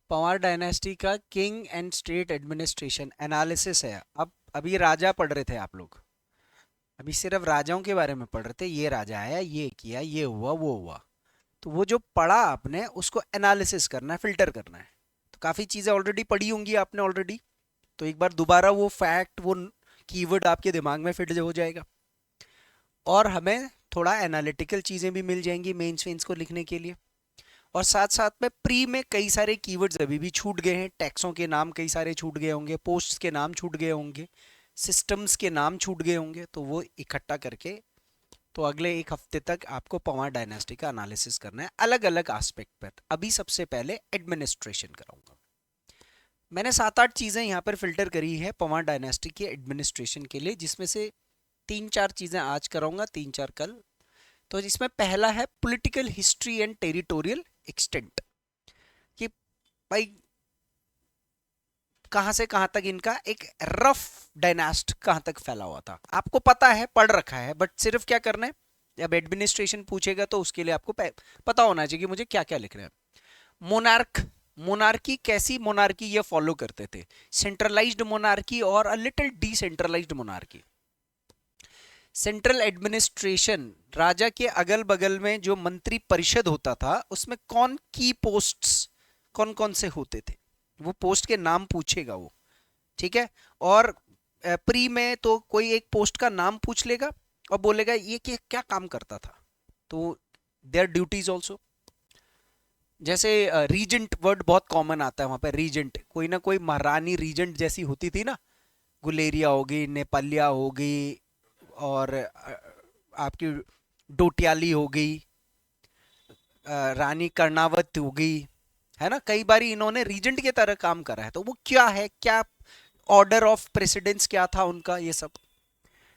Panwar dynasty का king and state administration analysis है। अब अभी राजा पढ़ रहे थे आप लोग, अभी सिर्फ राजाओं के बारे में पढ़ रहे थे, ये राजा आया, ये किया, ये हुआ, वो हुआ। तो वो जो पढ़ा आपने उसको एनालिसिस करना है, फिल्टर करना है। तो काफ़ी चीज़ें ऑलरेडी पढ़ी होंगी आपने ऑलरेडी, तो एक बार दोबारा वो फैक्ट, वो कीवर्ड आपके दिमाग में फिट हो जाएगा। और हमें थोड़ा एनालिटिकल चीज़ें भी मिल जाएंगी मेंस वेंस को लिखने के लिए। और साथ साथ में प्री में कई सारे कीवर्ड्स अभी भी छूट गए हैं, टैक्सों के नाम कई सारे छूट गए होंगे, पोस्ट्स के नाम छूट गए होंगे, सिस्टम्स के नाम छूट गए होंगे, तो वो इकट्ठा करके तो अगले एक हफ्ते तक आपको पंवार डायनेस्टी का एनालिसिस करना है अलग अलग एस्पेक्ट पर। अभी सबसे पहले एडमिनिस्ट्रेशन कराऊंगा। मैंने 7-8 चीज़ें यहाँ पर फिल्टर करी है पंवार डायनेस्टी के एडमिनिस्ट्रेशन के लिए, जिसमें से 3-4 चीज़ें आज कराऊंगा, 3-4 कल। तो इसमें पहला है political history and territorial extent, कि भाई कहां से कहां तक इनका एक रफ डायनास्ट कहां तक फैला हुआ था। आपको पता है, पढ़ रखा है, बट सिर्फ क्या करना है, जब एडमिनिस्ट्रेशन पूछेगा तो उसके लिए आपको पता होना चाहिए कि मुझे क्या क्या लिखना है। मोनार्क, मोनार्की कैसी मोनार्की ये फॉलो करते थे, सेंट्रलाइज्ड मोनार्की और a little decentralised monarchy. Central administration, राजा के अगल बगल में जो मंत्री परिषद होता था उसमें कौन की पोस्ट्स कौन कौन से होते थे, वो पोस्ट के नाम पूछेगा वो, ठीक है। और प्री में तो कोई एक पोस्ट का नाम पूछ लेगा और बोलेगा ये क्या काम करता था, तो देयर ड्यूटीज ऑल्सो। जैसे रीजेंट वर्ड बहुत कॉमन आता है वहां पर, रीजेंट कोई ना कोई महारानी रीजेंट जैसी होती थी ना, गुलेरिया होगी, नेपालिया होगी, और आपकी डोटियाली हो गई, रानी कर्णावत हो गई, है ना। कई बार इन्होंने रीजेंट की तरह काम करा है, तो वो क्या है, क्या ऑर्डर ऑफ प्रेसिडेंस क्या था उनका, ये सब।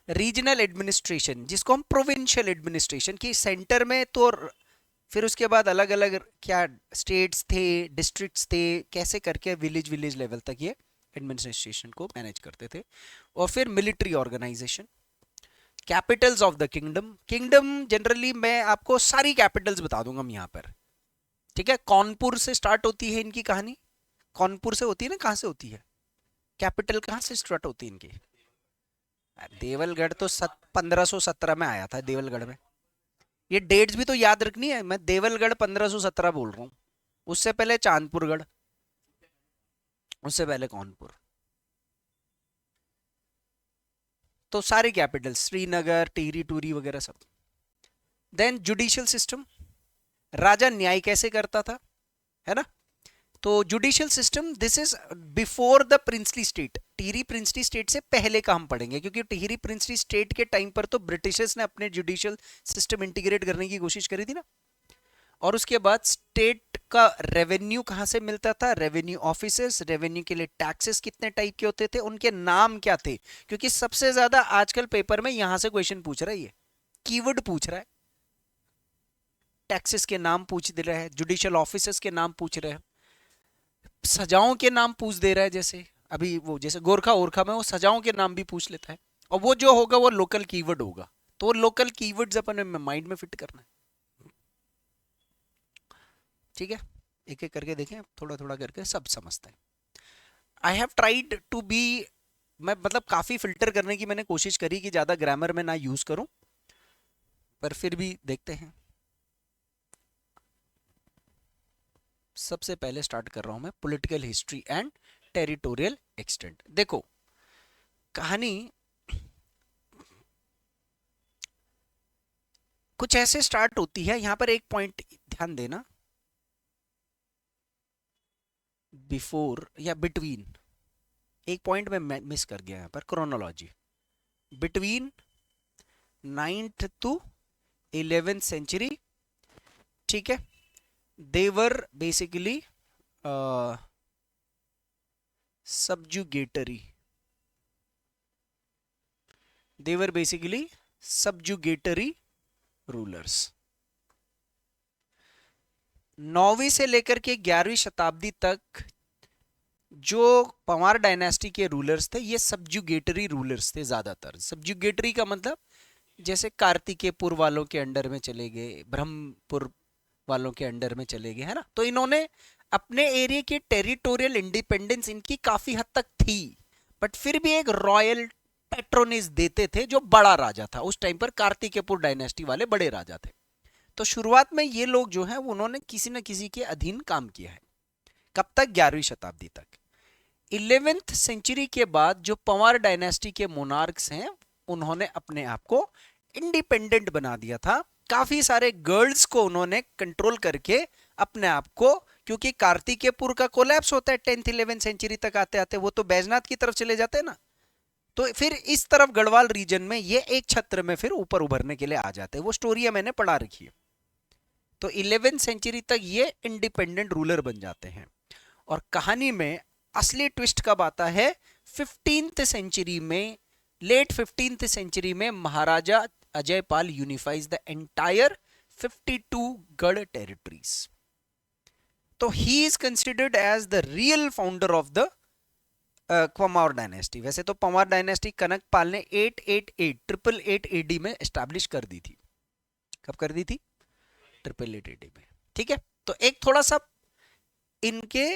रीजनल एडमिनिस्ट्रेशन जिसको हम प्रोविंशियल एडमिनिस्ट्रेशन की, सेंटर में तो फिर उसके बाद अलग अलग क्या स्टेट्स थे, डिस्ट्रिक्ट्स थे, कैसे करके विलेज विलेज लेवल तक ये एडमिनिस्ट्रेशन को मैनेज करते थे। और फिर military organization, capitals of the kingdom. Kingdom generally मैं आपको सारी कैपिटल्स बता दूंगा यहाँ पर, ठीक है। कानपुर से स्टार्ट होती है इनकी कहानी, कानपुर से होती है ना, कहाँ से होती है, कैपिटल कहाँ से स्टार्ट होती है इनकी। देवलगढ़ तो 1517 में आया था देवलगढ़ में। ये डेट्स भी तो याद रखनी है, मैं देवलगढ़ 1517 बोल रहा हूँ, उससे पहले चांदपुरगढ़, उससे पहले कानपुर। तो सारे कैपिटल, श्रीनगर, टिहरी टूरी वगैरह सब। देन जुडिशियल सिस्टम, राजा न्याय कैसे करता था, है ना। तो judicial system, this is before the princely state. Tehri princely state से पहले का हम पढ़ेंगे, क्योंकि टिहरी प्रिंसली स्टेट के टाइम पर तो ब्रिटिशर्स ने अपने जुडिशियल सिस्टम इंटीग्रेट करने की कोशिश करी थी ना। और उसके बाद स्टेट का रेवेन्यू कहां से मिलता था, रेवेन्यू ऑफिसर्स, रेवेन्यू के लिए टैक्सेस कितने टाइप के होते थे, उनके नाम क्या थे, क्योंकि सबसे ज्यादा आजकल पेपर में यहां से क्वेश्चन पूछ रहा है, ये कीवर्ड पूछ रहा है। टैक्सेस के नाम पूछ दे रहा है, जुडिशियल ऑफिसर्स के नाम पूछ रहे हैं, सजाओं के नाम पूछ दे रहा है, जैसे अभी वो जैसे गोरखा ओरखा में वो सजाओं के नाम भी पूछ लेता है। और वो जो होगा वो लोकल कीवर्ड होगा, तो वो लोकल कीवर्ड्स अपन माइंड में फिट करना है, ठीक है। एक एक करके देखें, थोड़ा थोड़ा करके सब समझते हैं। I have tried to be, मैं मतलब काफी फिल्टर करने की मैंने कोशिश करी कि ज्यादा ग्रामर में ना यूज करूं, पर फिर भी देखते हैं। सबसे पहले स्टार्ट कर रहा हूं मैं political history and territorial extent. देखो कहानी कुछ ऐसे स्टार्ट होती है, यहां पर एक पॉइंट ध्यान देना, बिफोर या बिटवीन, एक पॉइंट में मिस कर गया यहां पर, chronology. Between 9th to 11th century, ठीक है, they were basically subjugatory, they were basically subjugatory rulers। 9वीं से लेकर के 11वीं शताब्दी तक जो पंवार डायनेस्टी के रूलर्स थे ये सब्जुगेटरी रूलर्स थे ज्यादातर। सब्जुगेटरी का मतलब जैसे कार्तिकेयपुर वालों के अंडर में चले गए, ब्रह्मपुर वालों के अंडर में चले गए, है ना। तो इन्होंने अपने एरिया की टेरिटोरियल इंडिपेंडेंस इनकी काफी हद तक थी, बट फिर भी एक रॉयल पेट्रोनेज देते थे जो बड़ा राजा था उस टाइम पर, कार्तिकेयपुर डायनेस्टी वाले बड़े राजा थे। तो शुरुआत में ये लोग जो हैं उन्होंने किसी न किसी के अधीन काम किया है। कब तक? 11वीं शताब्दी तक। 11th सेंचुरी के बाद जो पंवार डायनेस्टी के मोनार्क्स हैं उन्होंने अपने आप को इंडिपेंडेंट बना दिया था। काफी सारे गर्ल्स को उन्होंने कंट्रोल करके अपने आप को, क्योंकि कार्तिकेयपुर का कोलैप्स होता है 10th 11th सेंचुरी तक आते आते, वो तो बैजनाथ की तरफ चले जाते हैं ना, तो फिर इस तरफ गढ़वाल रीजन में ये एक छत्र में फिर ऊपर उभरने के लिए आ जाते हैं। वो स्टोरी मैंने पढ़ा रखी है। तो 11th सेंचुरी तक ये इंडिपेंडेंट रूलर बन जाते हैं। और कहानी में असली ट्विस्ट कब आता है? 15th सेंचुरी में, लेट 15th सेंचुरी में Maharaja Ajaypal unifies the entire 52 garh territories. तो he is considered as the real founder of the Panwar dynasty. वैसे तो पंवार डायनेस्टी कनकपाल ने 888 AD में एस्टैब्लिश कर दी थी। कब कर दी थी? 888 AD में। ठीक है, तो एक थोड़ा सा इनके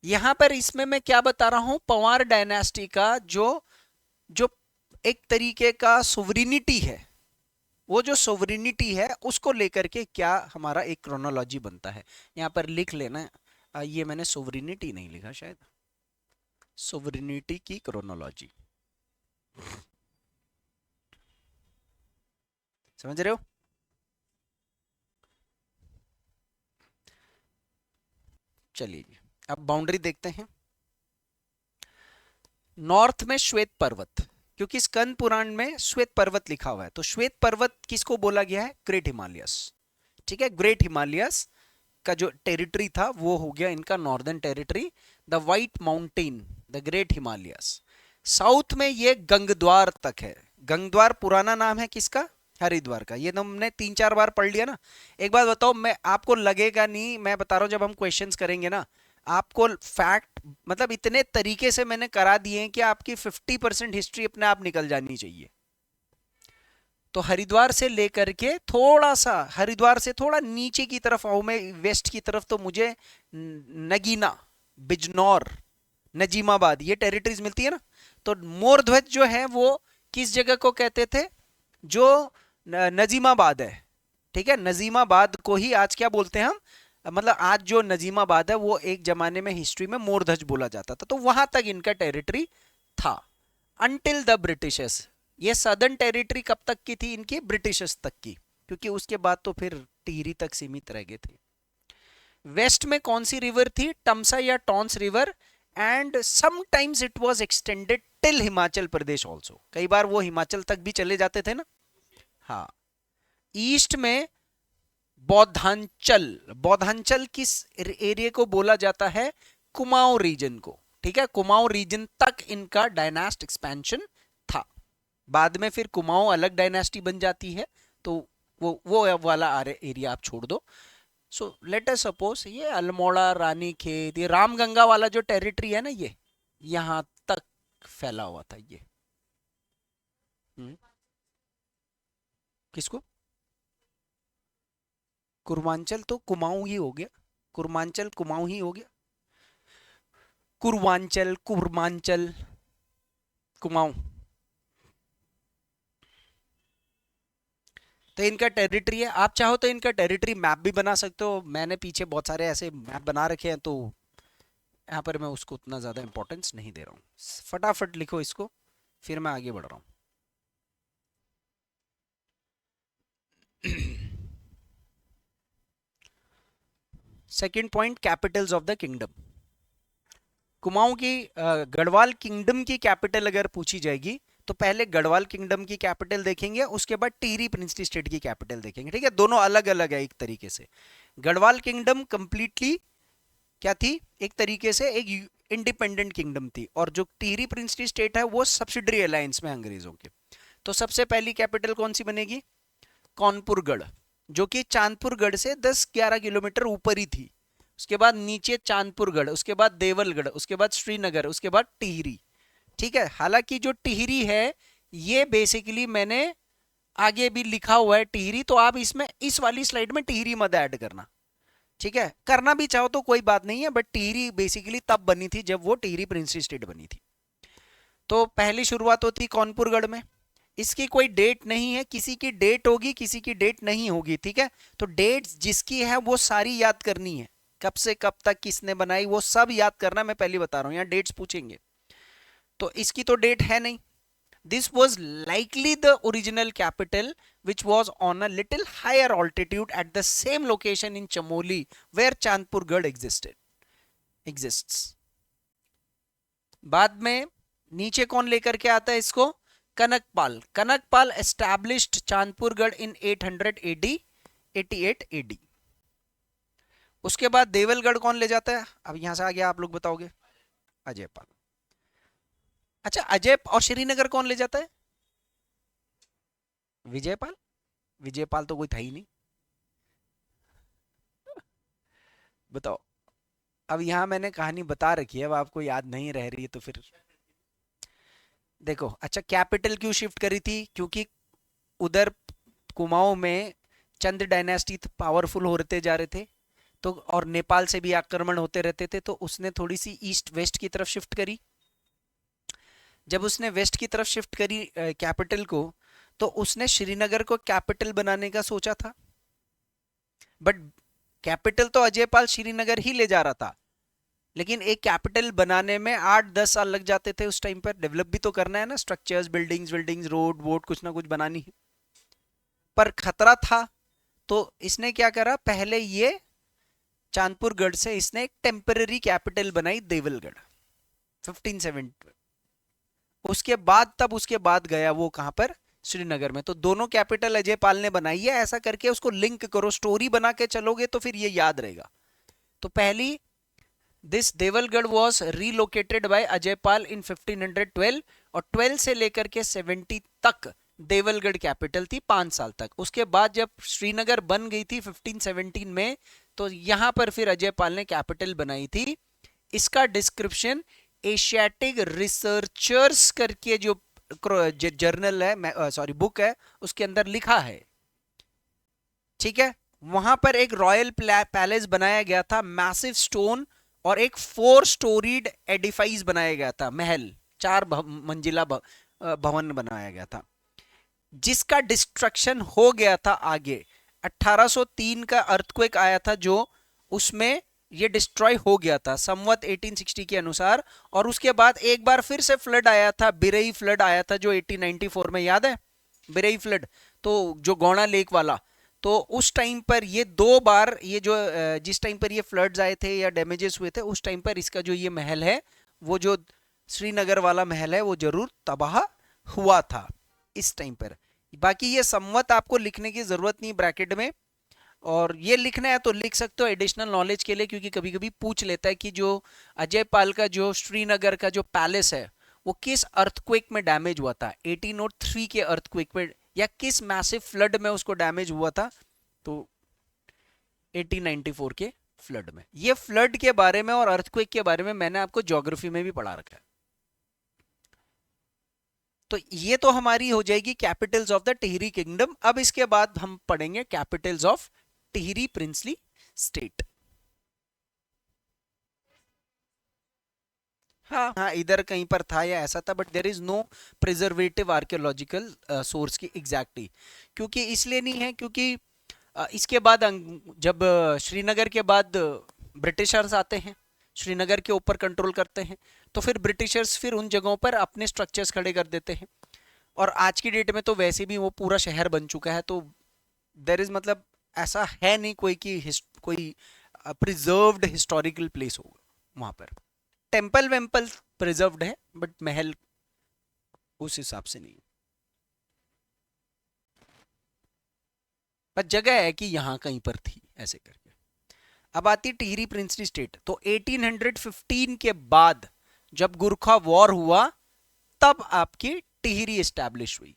यहां पर इसमें मैं क्या बता रहा हूं, पंवार डायनेस्टी का जो जो एक तरीके का सोवरिनिटी है, वो जो सोवरिनिटी है उसको लेकर के क्या हमारा एक क्रोनोलॉजी बनता है। यहां पर लिख लेना, ये मैंने सोवरिनिटी नहीं लिखा शायद, सोवरिनिटी की क्रोनोलॉजी। समझ रहे हो? चलिए अब बाउंड्री देखते हैं। नॉर्थ में श्वेत पर्वत, क्योंकि स्कंद पुराण में श्वेत पर्वत लिखा हुआ है, तो श्वेत पर्वत किसको बोला गया है? Great Himalayas. ठीक है, ग्रेट हिमालयस का जो टेरिटरी था वो हो गया इनका northern territory, the white mountain, the great Himalayas. South में ये गंगद्वार तक है। गंगद्वार पुराना नाम है किसका? हरिद्वार का। ये तो हमने 3-4 बार पढ़ लिया ना। एक बात बताओ, मैं आपको लगेगा नहीं, मैं बता रहा हूं, जब हम क्वेश्चंस करेंगे ना आपको फैक्ट मतलब इतने तरीके से मैंने करा दिए हैं कि आपकी 50% हिस्ट्री अपने आप निकल जानी चाहिए। तो हरिद्वार से लेकर के थोड़ा सा, हरिद्वार से थोड़ा नीचे की तरफ आऊं मैं, वेस्ट की तरफ, तो मुझे नगीना, बिजनौर, नजीमाबाद, ये टेरिटरीज मिलती है ना। तो मोरध्वज जो है वो किस जगह को कहते थे? जो नजीमाबाद है। ठीक है, नजीमाबाद को ही आज क्या बोलते हैं हम, मतलब आज जो नजीमाबाद है वो एक जमाने में हिस्ट्री में मोरध्वज बोला जाता था। तो वहां तक इनका टेरिटरी था अनटिल द ब्रिटिशर्स। ये सदर्न टेरिटरी कब तक की थी इनकी? ब्रिटिशर्स तक की, क्योंकि उसके बाद तो फिर टिहरी तक सीमित रह गए थे। वेस्ट में कौन सी रिवर थी? टमसा या Tons river, and sometimes it was extended till Himachal Pradesh also. कई बार वो हिमाचल तक भी चले जाते थे ना। हाँ, ईस्ट में बौद्धांचल, बौद्धांचल किस एरिया को बोला जाता है? कुमाऊं रीजन को। ठीक है, कुमाऊं रीजन तक इनका डायनास्ट एक्सपेंशन था। बाद में फिर कुमाऊं अलग डायनास्टी बन जाती है, तो वो वाला एरिया आप छोड़ दो। सो लेट अस सपोज ये अल्मोड़ा, रानीखेत, ये रामगंगा वाला जो टेरिटरी है ना, ये यहां तक फैला हुआ था ये। किसको? कुर्मांचल तो कुमाऊं ही हो गया, कुर्मांचल कुमाऊं ही हो गया। कुर्वांचल, कुर्मांचल, कुमाऊं। तो इनका टेरिटरी है। आप चाहो तो इनका टेरिटरी मैप भी बना सकते हो, मैंने पीछे बहुत सारे ऐसे मैप बना रखे हैं, तो यहाँ पर मैं उसको उतना ज़्यादा इंपॉर्टेंस नहीं दे रहा हूँ। फटाफट लिखो इसको, फिर मैं आगे बढ़ रहा हूँ। Second point, Capitals of the kingdom. Kumaon की गढ़वाल किंगडम की कैपिटल अगर पूछी जाएगी तो पहले गढ़वाल किंगडम की कैपिटल देखेंगे, उसके बाद टिहरी प्रिंसली स्टेट की कैपिटल देखेंगे। ठीक है, दोनों अलग अलग है एक तरीके से। गढ़वाल किंगडम कंप्लीटली क्या थी? एक तरीके से एक इंडिपेंडेंट किंगडम थी, और जो टिहरी प्रिंसली स्टेट है वो सब्सिडरी अलायंस में अंग्रेजों के। तो सबसे पहली कैपिटल कौन सी बनेगी? कौनपुरगढ़, जो कि चांदपुरगढ़ से 10-11 किलोमीटर ऊपर ही थी। उसके बाद नीचे चांदपुरगढ़, उसके बाद देवलगढ़, उसके बाद श्रीनगर, उसके बाद टिहरी। ठीक है, हालांकि जो टिहरी है ये बेसिकली मैंने आगे भी लिखा हुआ है टिहरी, तो आप इसमें इस वाली स्लाइड में टिहरी मत ऐड करना, ठीक है, करना भी चाहो तो कोई बात नहीं है, बट टिहरी बेसिकली तब बनी थी जब वो टिहरी प्रिंसली स्टेट बनी थी। तो पहली शुरुआत होती कौनपुरगढ़ में। इसकी कोई डेट नहीं है, किसी की डेट होगी किसी की डेट नहीं होगी, ठीक है। तो डेट्स जिसकी है वो सारी याद करनी है, कब से कब तक किसने बनाई वो सब याद करना, मैं पहले बता रहा हूं, यहाँ डेट्स पूछेंगे। तो इसकी तो डेट है नहीं। This was likely the original capital, which was on a little higher altitude at the same location in Chamoli where Chandpurgarh exists. बाद में नीचे कौन लेकर के आता है इसको? Kanakpal. Kanakpal established Chandpurgarh in 800 AD, 88 AD। उसके बाद देवलगढ़ कौन ले जाता है? अब यहां से आगे आप लोग बताओगे। अजयपाल। अच्छा, अजय और श्रीनगर कौन ले जाता है? विजयपाल। विजयपाल तो कोई था ही नहीं, बताओ। अब यहां मैंने कहानी बता रखी है, अब आपको याद नहीं रह रही है तो फिर देखो। अच्छा, कैपिटल क्यों शिफ्ट करी थी? क्योंकि उधर कुमाऊं में चंद डायनेस्टी पावरफुल होते जा रहे थे, तो और नेपाल से भी आक्रमण होते रहते थे, तो उसने थोड़ी सी ईस्ट वेस्ट की तरफ शिफ्ट करी। जब उसने वेस्ट की तरफ शिफ्ट करी कैपिटल को, तो उसने श्रीनगर को कैपिटल बनाने का सोचा था, बट कैपिटल तो अजयपाल श्रीनगर ही ले जा रहा था, लेकिन एक कैपिटल बनाने में 8-10 साल लग जाते थे उस टाइम पर। डेवलप भी तो करना है ना, स्ट्रक्चर्स, बिल्डिंग्स, रोड वोड, कुछ ना कुछ बनानी है। पर खतरा था, तो इसने क्या करा, पहले ये चांदपुरगढ़ से इसने एक टेम्पररी कैपिटल बनाई, देवलगढ़, 1570। उसके बाद गया वो कहां पर? श्रीनगर में। तो दोनों कैपिटल अजयपाल ने बनाई है, ऐसा करके उसको लिंक करो, स्टोरी बना के चलोगे तो फिर ये याद रहेगा। तो पहली, this Devalgarh was relocated by Ajaypal in 1512, और 12 से लेकर के 70 तक देवलगढ़ कैपिटल थी, 5 साल तक। उसके बाद जब श्रीनगर बन गई थी 1517 में, तो यहां पर फिर अजयपाल ने कैपिटल बनाई थी। इसका डिस्क्रिप्शन एशियाटिक रिसर्चर्स करके जो जर्नल है, सॉरी बुक है, उसके अंदर लिखा है, ठीक है। वहां पर एक रॉयल पैलेस बनाया गया था, मैसिव स्टोन, और एक 4 स्टोरीड एडिफाइस बनाया गया था, महल, 4 मंजिला भवन बनाया गया था, जिसका डिस्ट्रक्शन हो गया था आगे। 1803 का अर्थक्वेक आया था, जो उसमें ये डिस्ट्रॉय हो गया था संवत 1860 के अनुसार। और उसके बाद एक बार फिर से फ्लड आया था, बिरई फ्लड आया था, जो 1894 में, याद है बिरई फ्लड, तो जो गौड़ा लेक वाला। तो उस टाइम पर ये 2 बार, ये जो जिस टाइम पर ये फ्लड्स आए थे या डैमेजेस हुए थे, उस टाइम पर इसका जो ये महल है, वो जो श्रीनगर वाला महल है, वो जरूर तबाह हुआ था इस टाइम पर। बाकी ये संवत आपको लिखने की जरूरत नहीं ब्रैकेट में, और ये लिखना है तो लिख सकते हो एडिशनल नॉलेज के लिए, क्योंकि कभी कभी पूछ लेता है कि जो अजयपाल का जो श्रीनगर का जो पैलेस है, वो किस अर्थक्वेक में डैमेज हुआ था, 1803 के अर्थक्वेक में, या किस मैसिव फ्लड में उसको डैमेज हुआ था, तो 1894 के फ्लड में। ये फ्लड के बारे में और अर्थक्वेक के बारे में मैंने आपको ज्योग्राफी में भी पढ़ा रखा है। तो ये तो हमारी हो जाएगी capitals of the Tehri kingdom. अब इसके बाद हम पढ़ेंगे capitals of Tehri princely state. हाँ हाँ, इधर कहीं पर था या ऐसा था, but there is no preservative archaeological source की एग्जैक्टली। क्योंकि इसलिए नहीं है, क्योंकि इसके बाद जब श्रीनगर के बाद ब्रिटिशर्स आते हैं, श्रीनगर के ऊपर कंट्रोल करते हैं, तो फिर ब्रिटिशर्स फिर उन जगहों पर अपने स्ट्रक्चर्स खड़े कर देते हैं। और आज की डेट में तो वैसे भी वो पूरा शहर बन चुका है, तो देर इज, मतलब ऐसा है नहीं कोई कि कोई प्रिजर्व्ड हिस्टोरिकल प्लेस होगा वहां पर। टेम्पल वेम्पल प्रिजर्व्ड है, बट महल उस हिसाब से नहीं। पर जगह है कि यहाँ कहीं पर थी, ऐसे करके। अब आती टिहरी प्रिंसली स्टेट। तो 1815 के बाद जब गुरखा वॉर हुआ, तब आपकी टिहरी एस्टैब्लिश हुई।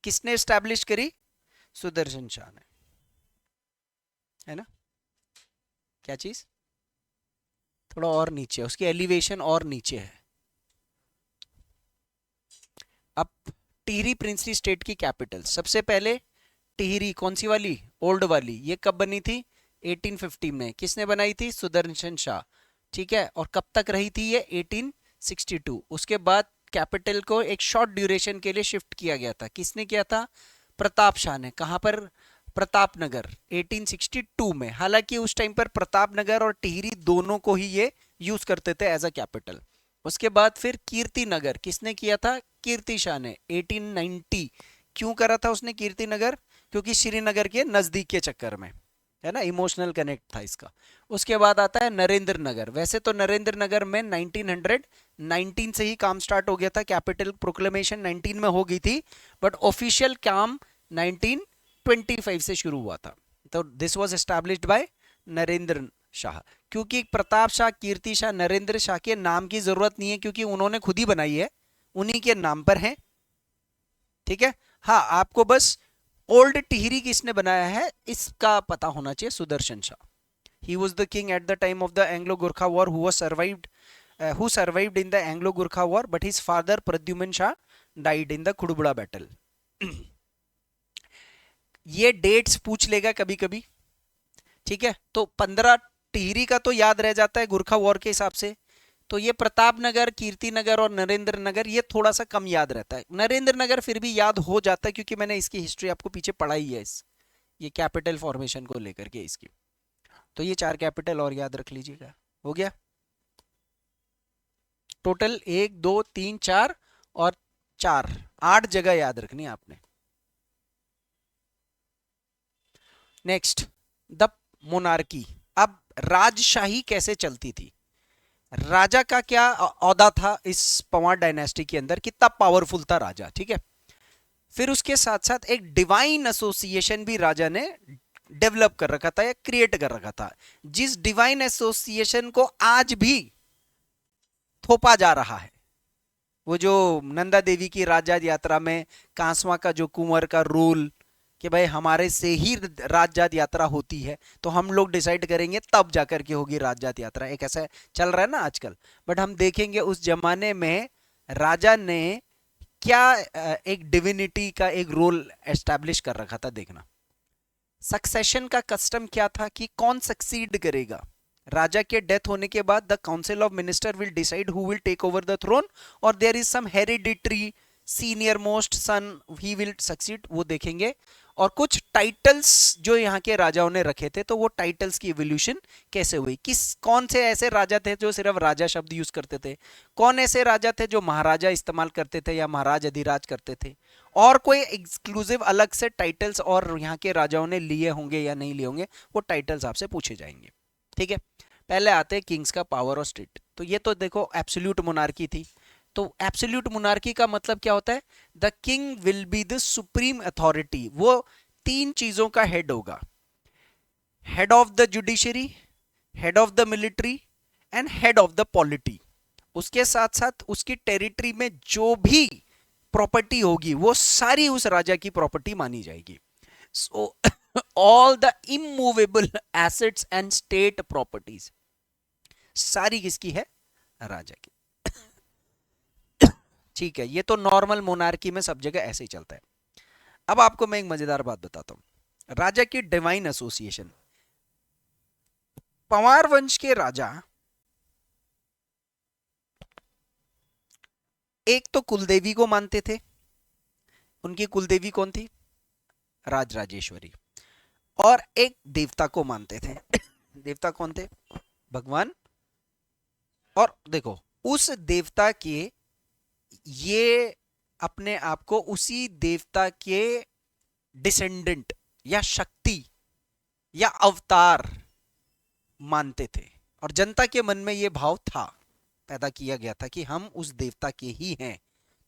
किसने एस्टैब्लिश करी? सुदर्शन शाह ने, है ना। क्या चीज? थोड़ा और नीचे, उसकी एलिवेशन और नीचे है। अब टिहरी प्रिंसली स्टेट की कैपिटल, सबसे पहले टिहरी कौन सी वाली? ओल्ड वाली। ये कब बनी थी? 1850 में किसने बनाई थी? सुदर्शन शाह। ठीक है, और कब तक रही थी ये? 1862। उसके बाद कैपिटल को एक शॉर्ट ड्यूरेशन के लिए शिफ्ट किया गया था। किसने किया था? प्रताप शाह ने। कहां पर? प्रतापनगर 1862 में। हालांकि उस टाइम पर प्रतापनगर और टिहरी दोनों को ही ये यूज करते थे एज अ कैपिटल। उसके बाद फिर कीर्ति नगर किसने किया था? कीर्ति शाह ने 1890। क्यों करा था उसने कीर्ति नगर? क्योंकि श्रीनगर के नजदीक के चक्कर में, है ना, इमोशनल कनेक्ट था इसका। उसके बाद आता है नरेंद्र नगर। वैसे तो नरेंद्र नगर में 1919 से ही काम स्टार्ट हो गया था, कैपिटल प्रोक्लेमेशन 19 में हो गई थी, बट ऑफिशियल काम 1925 से शुरू हुआ था। तो this was established bye Narendra Shah. क्योंकि प्रताप शाह, कीर्ति शाह, नरेंद्र शाह के नाम की जरूरत नहीं है, क्योंकि उन्होंने खुद ही बनाई है, उन्हीं के नाम पर है। ठीक है, हाँ, आपको बस ओल्ड टिहरी किसने बनाया है इसका पता होना चाहिए। Sudarshan Shah. He was the king at the time of the Anglo-Gurkha War who survived in the Anglo-Gurkha War, but his father Pradyuman Shah died in the Khudbura battle. ये डेट्स पूछ लेगा कभी कभी। ठीक है, तो 15 टिहरी का तो याद रह जाता है गुरखा वॉर के हिसाब से। तो ये प्रतापनगर, कीर्तिनगर और नरेंद्र नगर ये थोड़ा सा कम याद रहता है। नरेंद्र नगर फिर भी याद हो जाता है, क्योंकि मैंने इसकी हिस्ट्री आपको पीछे पढ़ाई है, इस ये कैपिटल फॉर्मेशन को लेकर के इसकी। तो ये 4 कैपिटल और याद रख लीजिएगा। हो गया टोटल 1 2 3 4 और 4, 8 जगह याद रखनी है आपने। Next, the monarchy. अब राजशाही कैसे चलती थी, राजा का क्या औहदा था इस पंवार डायनेस्टी के अंदर, कितना पावरफुल था राजा। ठीक है, फिर उसके साथ साथ एक डिवाइन एसोसिएशन भी राजा ने डेवलप कर रखा था या क्रिएट कर रखा था, जिस डिवाइन एसोसिएशन को आज भी थोपा जा रहा है। वो जो नंदा देवी की राजजात यात्रा में कांसवा का जो कुंवर का रूल कि भाई हमारे से ही राजजात यात्रा होती है, तो हम लोग डिसाइड करेंगे तब जाकर के होगी राजजात यात्रा, एक ऐसा चल रहा है ना आजकल। बट हम देखेंगे उस जमाने में राजा ने क्या एक डिविनिटी का एक रोल एस्टैब्लिश कर रखा था। देखना, सक्सेशन का कस्टम क्या था कि कौन सक्सीड करेगा। राजा के डेथ होने के बाद the council of minister will decide who will take over the throne, और there is some hereditary senior most son he will succeed, वो देखेंगे। और कुछ टाइटल्स जो यहाँ के राजाओं ने रखे थे, तो वो टाइटल्स की इवोल्यूशन कैसे हुई, कौन से ऐसे राजा थे जो सिर्फ राजा शब्द यूज करते थे, कौन ऐसे राजा थे जो महाराजा इस्तेमाल करते थे या महाराज अधिराज करते थे, और कोई एक्सक्लूसिव अलग से टाइटल्स और यहाँ के राजाओं ने लिए होंगे या नहीं लिए होंगे, वो टाइटल्स आपसे पूछे जाएंगे। ठीक है, पहले आते हैं किंग्स का पावर और स्टेट। तो ये तो देखो एब्सोल्यूट मोनार्की थी। तो एब्सोल्यूट मोनार्की का मतलब क्या होता है? The king will be the supreme authority. वो 3 चीजों का हेड होगा, head of the judiciary, head of the military and head of the polity. उसके साथ साथ उसकी टेरिटरी में जो भी प्रॉपर्टी होगी वो सारी उस राजा की प्रॉपर्टी मानी जाएगी। So all the immovable assets and state properties सारी किसकी है? राजा की। ठीक है, ये तो नॉर्मल मोनार्की में सब जगह ऐसे ही चलता है। अब आपको मैं एक मजेदार बात बताता हूं, राजा की डिवाइन एसोसिएशन। पंवार वंश के राजा एक तो कुलदेवी को मानते थे। उनकी कुलदेवी कौन थी? राजराजेश्वरी। और एक देवता को मानते थे। देवता कौन थे? भगवान। और देखो, उस देवता के ये अपने आप को उसी देवता के डिसेंडेंट या शक्ति या अवतार मानते थे, और जनता के मन में यह भाव था, पैदा किया गया था कि हम उस देवता के ही हैं।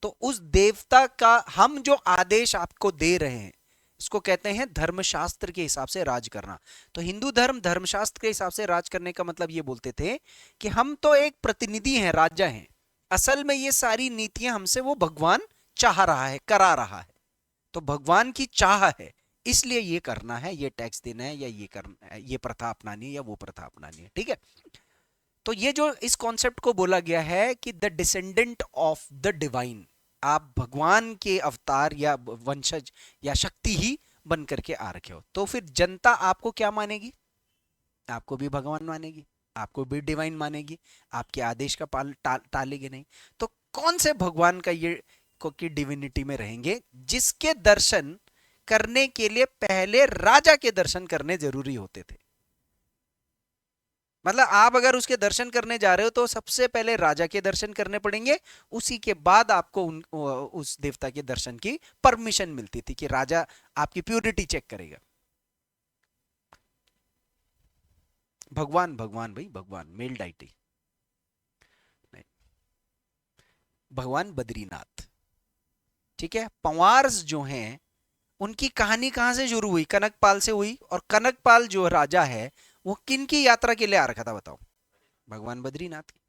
तो उस देवता का हम जो आदेश आपको दे रहे हैं, इसको कहते हैं धर्मशास्त्र के हिसाब से राज करना। तो हिंदू धर्मशास्त्र के हिसाब से राज करने का मतलब ये बोलते थे कि हम तो एक प्रतिनिधि हैं, राजा हैं, असल में ये सारी नीतियां हमसे वो भगवान चाह रहा है, करा रहा है। तो भगवान की चाह है, इसलिए ये करना है, ये टैक्स देना है, या ये करना है, ये प्रथा अपनानी है या वो प्रथा अपनानी है। ठीक है, तो ये जो इस कॉन्सेप्ट को बोला गया है कि the descendant of the divine, आप भगवान के अवतार या वंशज या शक्ति ही बन करके आ रखे हो, तो फिर जनता आपको क्या मानेगी? आपको भी भगवान मानेगी, आपको भी डिवाइन मानेगी, आपके आदेश का टालेगी नहीं। तो कौन से भगवान का ये को की डिविनिटी में रहेंगे जिसके दर्शन करने के लिए पहले राजा के दर्शन करने जरूरी होते थे। मतलब आप अगर उसके दर्शन करने जा रहे हो तो सबसे पहले राजा के दर्शन करने पड़ेंगे, उसी के बाद आपको उस देवता के दर्शन की परमिशन मिलती थी कि राजा आपकी प्योरिटी चेक करेगा। भगवान भगवान भाई भगवान, मेल डाइटी नहीं, भगवान बद्रीनाथ। ठीक है, पंवार्स जो हैं उनकी कहानी कहां से शुरू हुई? कनकपाल से हुई। और कनकपाल जो राजा है वो किन की यात्रा के लिए आ रखा था बताओ? भगवान बद्रीनाथ की।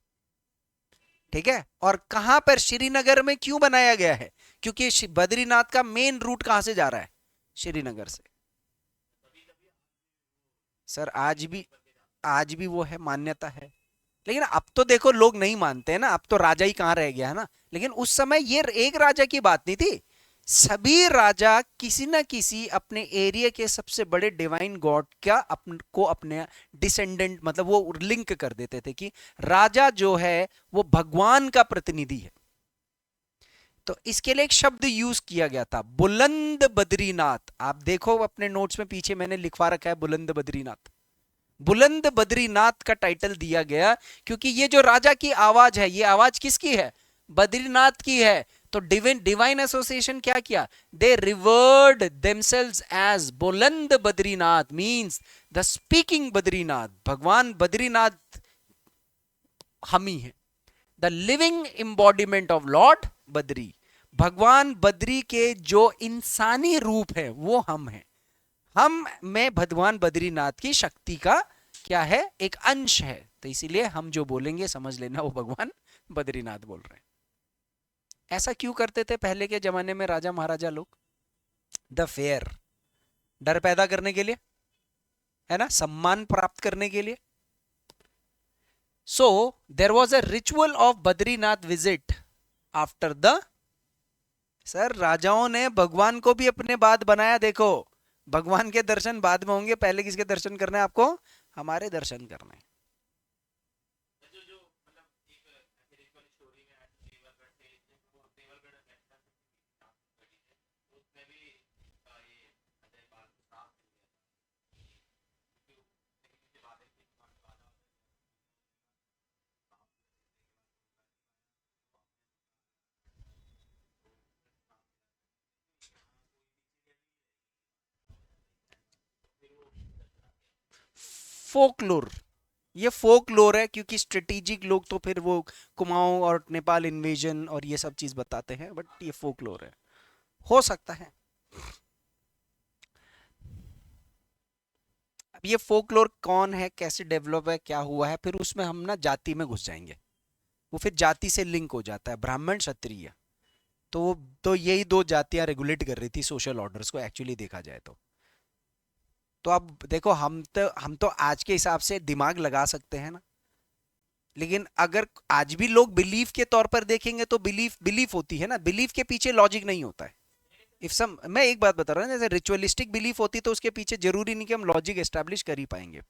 ठीक है, और कहां पर श्रीनगर में क्यों बनाया गया है? क्योंकि बद्रीनाथ का मेन रूट कहां से जा रहा है? श्रीनगर से। सर आज भी वो है, मान्यता है। लेकिन अब तो देखो लोग नहीं मानते हैं ना, अब तो राजा ही कहां रह गया है ना। लेकिन उस समय ये एक राजा की बात नहीं थी, सभी राजा किसी ना किसी अपने एरिया के सबसे बड़े डिवाइन गॉड का को अपने डिसेंडेंट, मतलब वो लिंक कर देते थे कि राजा जो है वो भगवान का प्रतिनिधि है। तो इसके लिए एक शब्द यूज किया गया था, बुलंद बद्रीनाथ। आप देखो अपने नोट्स में पीछे मैंने लिखवा रखा है बुलंद बद्रीनाथ। बुलंद बद्रीनाथ का टाइटल दिया गया क्योंकि ये जो राजा की आवाज है, ये आवाज किसकी है? बद्रीनाथ की है। तो डिवाइन एसोसिएशन क्या किया? दे रिवर्ड देमसेल्व्स एज बुलंद Badrinath, means the speaking Badrinath. भगवान बद्रीनाथ हम ही है, the living embodiment of Lord Badri. भगवान बद्री के जो इंसानी रूप है वो हम हैं। हम में भगवान बद्रीनाथ की शक्ति का क्या है? एक अंश है। तो इसीलिए हम जो बोलेंगे समझ लेना वो भगवान बद्रीनाथ बोल रहे हैं। ऐसा क्यों करते थे पहले के जमाने में राजा महाराजा लोग? द फेयर, डर पैदा करने के लिए, है ना, सम्मान प्राप्त करने के लिए। So there was a ritual of Badrinath visit after the. सर राजाओं ने भगवान को भी अपने बाद बनाया। देखो, भगवान के दर्शन बाद में होंगे, पहले किसके दर्शन करने हैं आपको? हमारे दर्शन करने। फोकलोर, ये फोकलोर है क्योंकि स्ट्रेटेजिक लोग तो फिर वो कुमाऊं और नेपाल इन्वेजन और ये सब चीज बताते हैं, बट ये फोकलोर है, हो सकता है। अब ये फोकलोर कौन है, कैसे डेवलप है, क्या हुआ है, फिर उसमें हम ना जाति में घुस जाएंगे। वो फिर जाति से लिंक हो जाता है, ब्राह्मण क्षत्रिय। तो यही दो जातियां रेगुलेट कर रही थी सोशल ऑर्डर्स को, एक्चुअली देखा जाए तो अब देखो हम तो आज के हिसाब से दिमाग लगा सकते हैं ना। लेकिन अगर आज भी लोग बिलीफ के तौर पर देखेंगे तो बिलीफ बिलीफ होती है ना, बिलीफ के पीछे लॉजिक नहीं होता है। इफ सम मैं एक बात बता रहा हूँ, जैसे रिचुअलिस्टिक बिलीफ होती तो उसके पीछे जरूरी नहीं कि हम लॉजिक एस्टेब्लिश कर ही पाएंगे।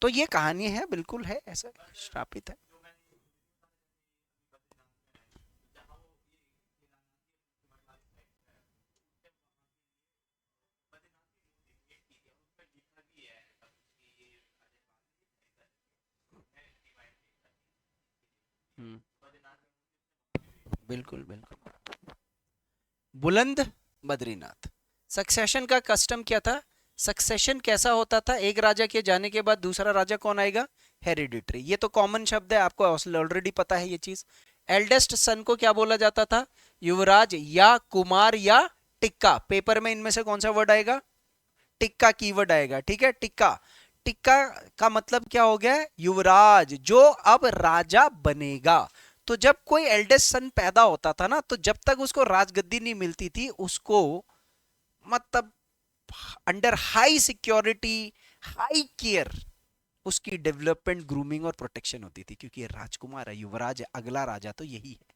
तो ये कहानी है, बिल्कुल है, ऐसा श्रापित है। हम्म, बिल्कुल बिल्कुल। बुलंद बद्रीनाथ। सक्सेशन का कस्टम क्या था? सक्सेशन कैसा होता था? एक राजा के जाने के बाद दूसरा राजा कौन आएगा? हेरिडिटरी। ये तो कॉमन शब्द है, आपको ऑलरेडी पता है ये चीज। एल्डेस्ट सन को क्या बोला जाता था? युवराज या कुमार या टिक्का। पेपर में इनमें से कौन सा वर्ड आएगा? टिक्का कीवर्ड आएगा। ठीक है, टिक्का। टिक्का का मतलब क्या हो गया? युवराज, जो अब राजा बनेगा। तो जब कोई एल्डेस्ट सन पैदा होता था ना, तो जब तक उसको राजगद्दी नहीं मिलती थी, उसको मतलब under high security, high care, उसकी डेवलपमेंट, ग्रूमिंग और प्रोटेक्शन होती थी, क्योंकि ये राजकुमार है, युवराज है, अगला राजा तो यही है।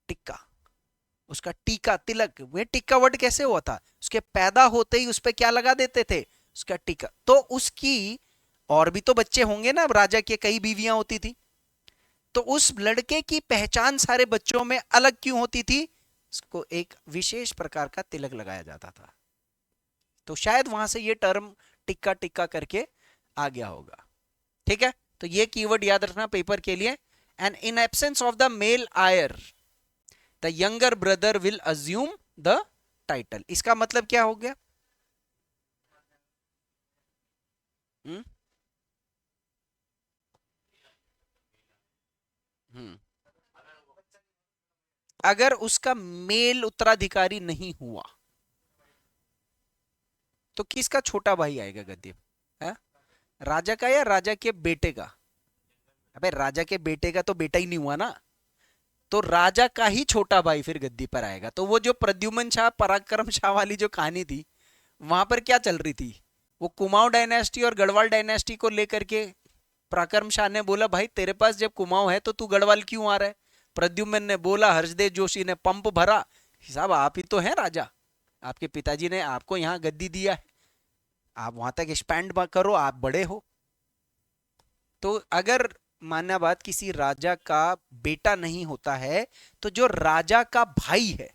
टिक्का, उसका टीका, तिलक। वे टिक्का वर्ड कैसे हुआ था? उसके पैदा होते ही उस पर क्या लगा देते थे? उसका टीका। तो उसकी और भी तो बच्चे होंगे ना, राजा के कई बीवियां होती थी, तो उस लड़के की पहचान सारे बच्चों में अलग क्यों होती थी? उसको एक विशेष प्रकार का तिलक लगाया जाता था। तो शायद वहां से ये टर्म टिक्का टिक्का करके आ गया होगा। ठीक है, तो ये कीवर्ड याद रखना पेपर के लिए। And in absence of the male heir the younger brother will assume the title. इसका मतलब क्या हो गया? हम्म हम्म अगर उसका मेल उत्तराधिकारी नहीं हुआ तो किसका छोटा भाई आएगा गद्दी है? राजा का या राजा के बेटे का? अबे राजा के बेटे का तो बेटा ही नहीं हुआ ना, तो राजा का ही छोटा भाई फिर गद्दी पर आएगा। तो वो जो प्रद्युमन शाह पराक्रम शाह वाली जो कहानी थी, वहां पर क्या चल रही थी? वो कुमाऊं डायनेस्टी और गढ़वाल डायनेस्टी को लेकर के पराक्रम शाह ने बोला भाई तेरे पास जब कुमाऊं है तो तू गढ़वाल क्यों आ रहा है? प्रद्युम्न ने बोला, हर्षदेव जोशी ने पंप भरा, साहब आप ही तो हैं राजा, आपके पिताजी ने आपको यहाँ गद्दी दिया है, आप वहां तक एक्सपैंड करो, आप बड़े हो। तो अगर मान्य बात किसी राजा का बेटा नहीं होता है तो जो राजा का भाई है,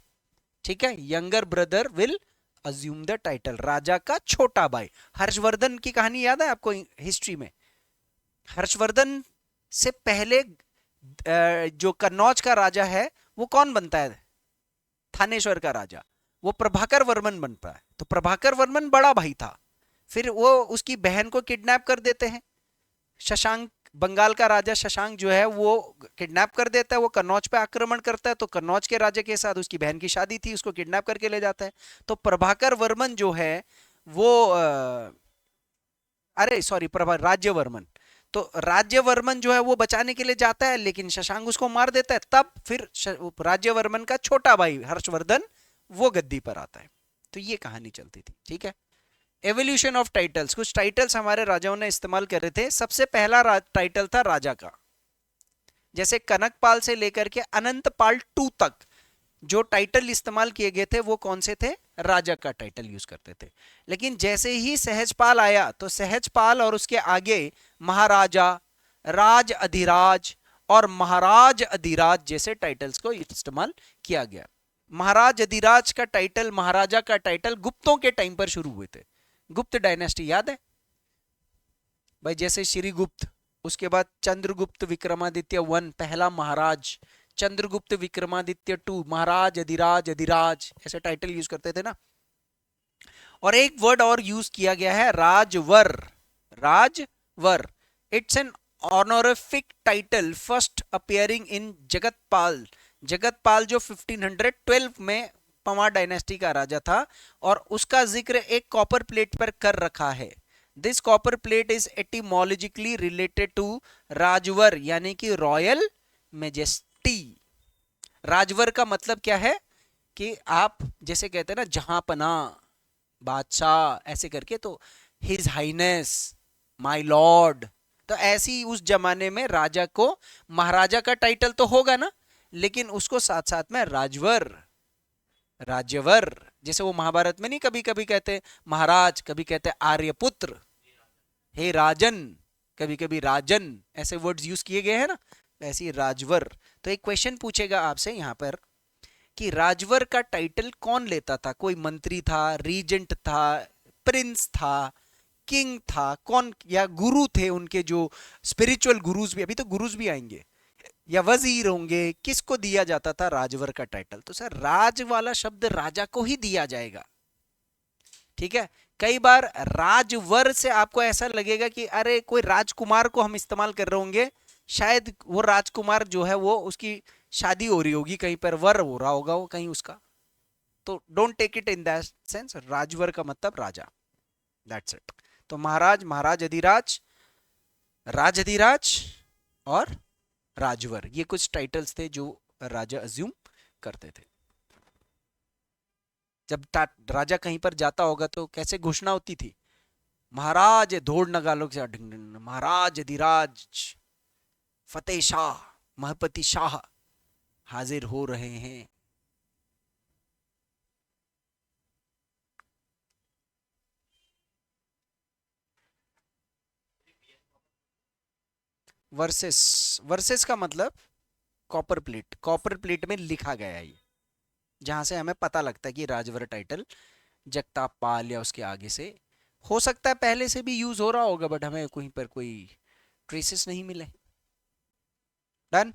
ठीक है, younger brother will assume the title, राजा का छोटा भाई। हर्षवर्धन की कहानी याद है आपको हिस्ट्री में? हर्षवर्धन से पहले जो कन्नौज का राजा है वो कौन बनता है? थानेश्वर का राजा, वो प्रभाकर वर्मन बनता है। तो प्रभाकर वर्मन बड़ा भाई था, फिर वो उसकी बहन को किडनैप कर देते हैं। शशांक, बंगाल का राजा शशांक जो है वो किडनैप कर देता है, वो कन्नौज पे आक्रमण करता है, तो कन्नौज के राजा के साथ उसकी बहन की शादी थी, उसको किडनैप करके ले जाता है। तो प्रभाकर वर्मन जो है वो अरे सॉरी, प्रभा राज्यवर्मन, तो राज्यवर्मन जो है वो बचाने के लिए जाता है, लेकिन शशांक उसको मार देता है। तब फिर राज्यवर्मन का छोटा भाई हर्षवर्धन वो गद्दी पर आता है। तो ये कहानी चलती थी। ठीक है, एवोल्यूशन ऑफ टाइटल्स। कुछ टाइटल्स हमारे राजाओं ने इस्तेमाल करे थे। सबसे पहला टाइटल था राजा का, जैसे कनकपाल से लेकर के अनंतपाल टू तक जो टाइटल इस्तेमाल किए गए थे वो कौन से थे? राजा का टाइटल यूज करते थे। लेकिन जैसे ही सहजपाल आया तो सहजपाल और उसके आगे महाराजा, राज अधिराज और महाराज अधिराज जैसे टाइटल्स को इस्तेमाल किया गया। महाराज अधिराज का टाइटल, महाराजा का टाइटल गुप्तों के टाइम पर शुरू हुए थे। गुप्त डायनेस्टी याद है भाई? जैसे श्रीगुप्त, उसके बाद चंद्रगुप्त विक्रमादित्य वन पहला महाराज, चंद्रगुप्त विक्रमादित्य टू महाराज अधिराज अधिराज, ऐसे टाइटल यूज करते थे ना। और एक वर्ड और यूज किया गया है, Rajwar. Rajwar, it's an honorific title first appearing in Jagatpal. Jagatpal जो 1512 में पंवार डायनेस्टी का राजा था, और उसका जिक्र एक कॉपर प्लेट पर कर रखा है। This copper plate is etymologically related to Rajwar, यानी कि रॉयल मेजेस्टी। राजवर का मतलब क्या है कि आप जैसे कहते हैं ना जहां पना, बादशाह ऐसे करके, तो हिज हाइनेस, माय लॉर्ड। तो ऐसी उस जमाने में राजा को महाराजा का टाइटल तो होगा ना, लेकिन उसको साथ साथ में राजवर, राज्यवर, जैसे वो महाभारत में नहीं कभी कभी कहते महाराज, कभी कहते आर्यपुत्र, हे राजन, कभी कभी राजन, ऐसे वर्ड्स यूज किए गए हैं ना, ऐसी राजवर। तो एक क्वेश्चन पूछेगा आपसे यहां पर कि राजवर का टाइटल कौन लेता था? कोई मंत्री था, रीजेंट था, प्रिंस था, किंग था, कौन, या गुरु थे उनके जो स्पिरिचुअल गुरुज भी, अभी तो गुरुज भी आएंगे, या वजीर होंगे, किसको दिया जाता था राजवर का टाइटल? तो सर राज वाला शब्द राजा को ही दिया जाएगा। ठीक है, कई बार राजवर से आपको ऐसा लगेगा कि अरे कोई राजकुमार को हम इस्तेमाल कर रहे होंगे, शायद वो राजकुमार जो है वो उसकी शादी हो रही होगी कहीं पर, वर हो रहा होगा वो कहीं उसका। तो don't take it in that sense, राजवर का मतलब राजा, दैट्स इट। तो महाराज, महाराज अधिराज, राज अधिराज और राजवर, ये कुछ टाइटल्स थे जो राजा अज्यूम करते थे। जब राजा कहीं पर जाता होगा तो कैसे घोषणा होती थी? महाराज धोड़ नगालों के साथ ढिंग ढिंग, महाराज अधिराज फतेह शाह, महपति शाह हाजिर हो रहे हैं। वर्सेस, वर्सेस का मतलब कॉपर प्लेट में लिखा गया है ये, जहां से हमें पता लगता है कि राजवर टाइटल जगताप पाल या उसके आगे से, हो सकता है पहले से भी यूज हो रहा होगा बट हमें कहीं पर कोई ट्रेसेस नहीं मिले। डन।